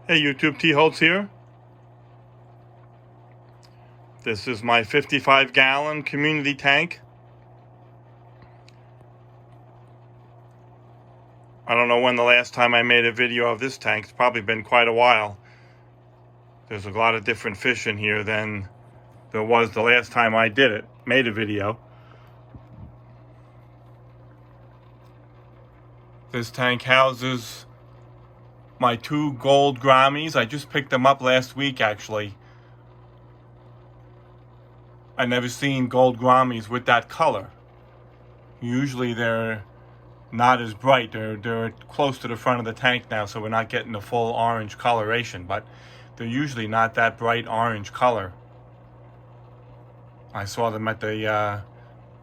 Hey YouTube, T-Holtz here. This is my 55-gallon community tank. I don't know when the last time I made a video of this tank. It's probably been quite a while. There's a lot of different fish in here than there was the last time I made a video. This tank houses my 2 gold grammies. I just picked them up last week, actually. I never seen gold grammies with that color. Usually they're not as bright. They're close to the front of the tank now, so we're not getting the full orange coloration, but they're usually not that bright orange color. I saw them at the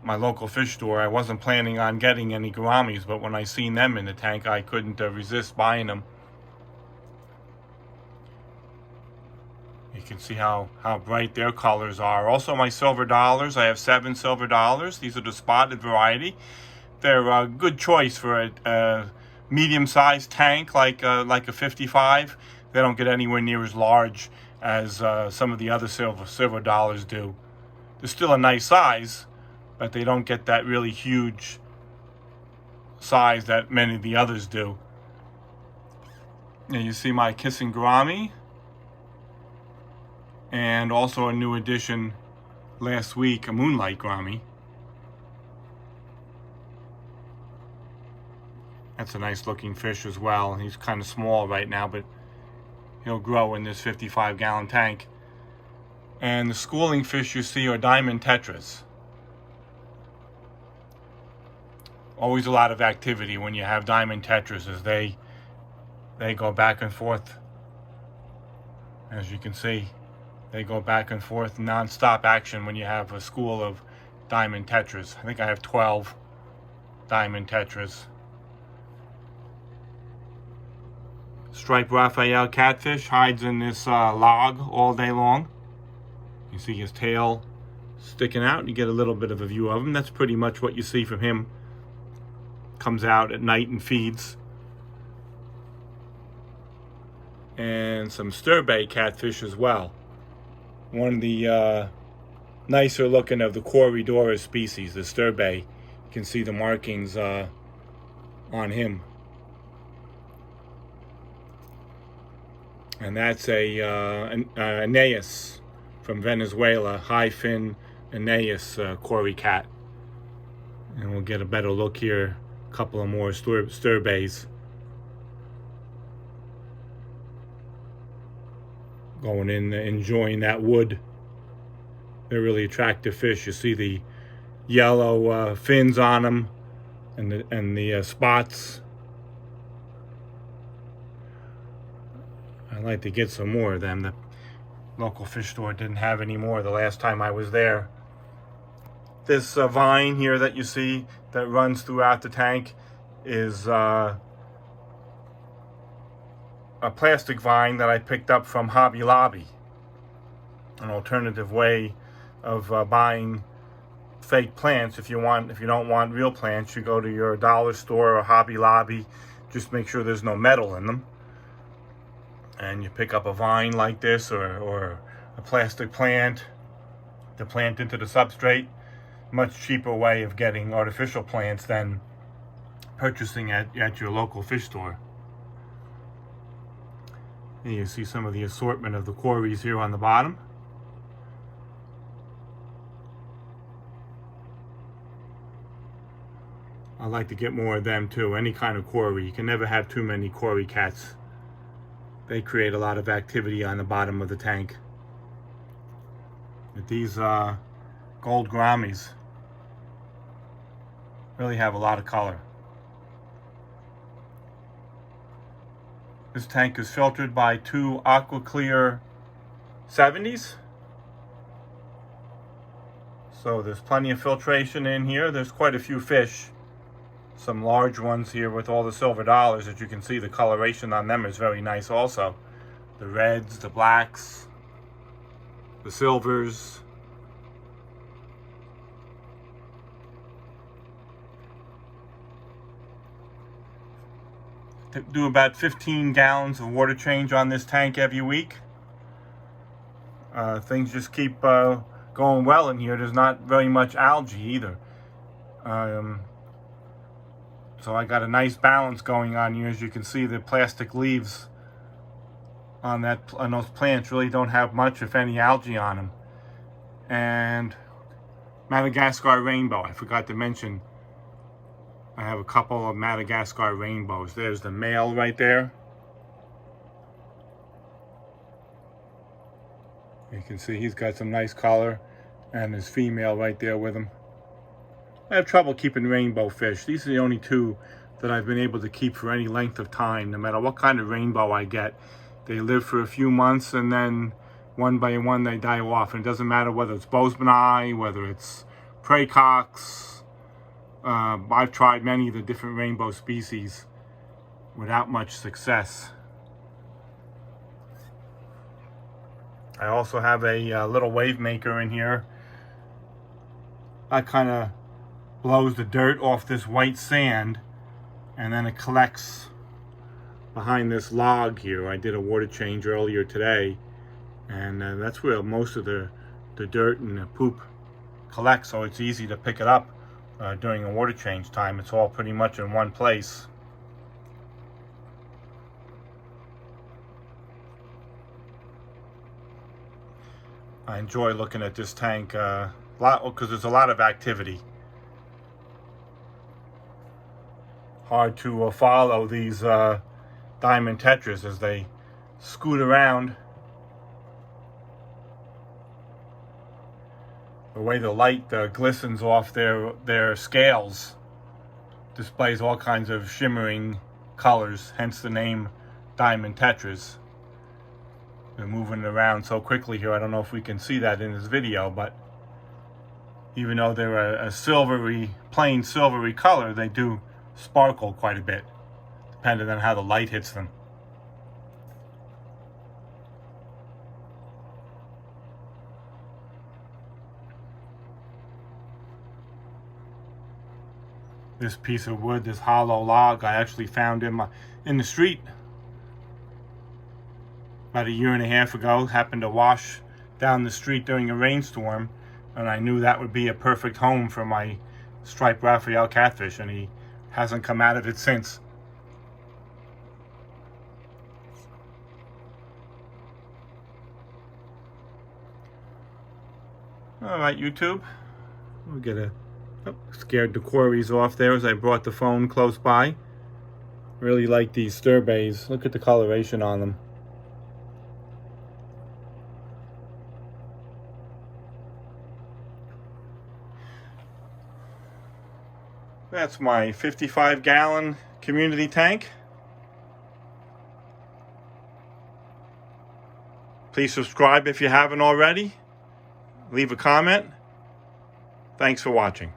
my local fish store. I wasn't planning on getting any grammies, but when I seen them in the tank, I couldn't resist buying them. You can see how bright their colors are. Also, my silver dollars. I have 7 silver dollars. These are the spotted variety. They're a good choice for a medium-sized tank like a 55. They don't get anywhere near as large as some of the other silver dollars do. They're still a nice size, but they don't get that really huge size that many of the others do. Now you see my kissing gourami. And also a new addition last week, a moonlight gourami. That's a nice looking fish as well. He's kind of small right now, but he'll grow in this 55-gallon tank. And the schooling fish you see are diamond tetras. Always a lot of activity when you have diamond tetras, as they go back and forth. As you can see, they go back and forth, non-stop action when you have a school of diamond tetras. I think I have 12 diamond tetras. Striped Raphael catfish hides in this log all day long. You see his tail sticking out, and you get a little bit of a view of him. That's pretty much what you see from him. Comes out at night and feeds. And some stir-bay catfish as well. One of the nicer looking of the Corridora species, the stir-bay. You can see the markings on him. And that's an Aeneas from Venezuela, high fin Aeneas Cory cat. And we'll get a better look here. A couple of more stir-bays. Going in, enjoying that wood. They're really attractive fish. You see the yellow fins on them, and the spots. I'd like to get some more of them. The local fish store didn't have any more the last time I was there. This vine here that you see that runs throughout the tank is a plastic vine that I picked up from Hobby Lobby. An alternative way of buying fake plants. If you don't want real plants, you go to your dollar store or Hobby Lobby. Just make sure there's no metal in them. And you pick up a vine like this, or a plastic plant to plant into the substrate. Much cheaper way of getting artificial plants than purchasing at your local fish store. And you see some of the assortment of the cories here on the bottom. I like to get more of them too. Any kind of cory. You can never have too many cory cats. They create a lot of activity on the bottom of the tank. But these gold grammies really have a lot of color. This tank is filtered by 2 aqua clear 70s. So there's plenty of filtration in here. There's quite a few fish. Some large ones here with all the silver dollars. As you can see, the coloration on them is very nice also. The reds, the blacks, the silvers. do about 15 gallons of water change on this tank every week. Things just keep going well in here. There's not very much algae either. So I got a nice balance going on here. As you can see, the plastic leaves on those plants really don't have much, if any, algae on them. And Madagascar rainbow, I forgot to mention, I have a couple of Madagascar rainbows. There's the male right there. You can see he's got some nice color, and his female right there with him. I have trouble keeping rainbow fish. These are the only two that I've been able to keep for any length of time, no matter what kind of rainbow I get. They live for a few months, and then one by one they die off. And it doesn't matter whether it's Bozemanii, whether it's Praecox. I've tried many of the different rainbow species without much success. I also have a little wave maker in here. That kind of blows the dirt off this white sand, and then it collects behind this log here. I did a water change earlier today, and that's where most of the dirt and the poop collects, so it's easy to pick it up during a water change time. It's all pretty much in one place. I enjoy looking at this tank a lot because there's a lot of activity. Hard to follow these diamond tetras as they scoot around. The way the light glistens off their scales displays all kinds of shimmering colors, hence the name diamond tetras. They're moving around so quickly here. I don't know if we can see that in this video, but even though they're a silvery, plain silvery color, they do sparkle quite a bit, depending on how the light hits them. This piece of wood, this hollow log, I actually found in the street about 1.5 years ago. Happened to wash down the street during a rainstorm, and I knew that would be a perfect home for my striped Raphael catfish, and he hasn't come out of it since. All right, YouTube. We'll get a scared the quarries off there as I brought the phone close by. Really like these sturbays. Look at the coloration on them. That's my 55-gallon community tank. Please subscribe if you haven't already. Leave a comment. Thanks for watching.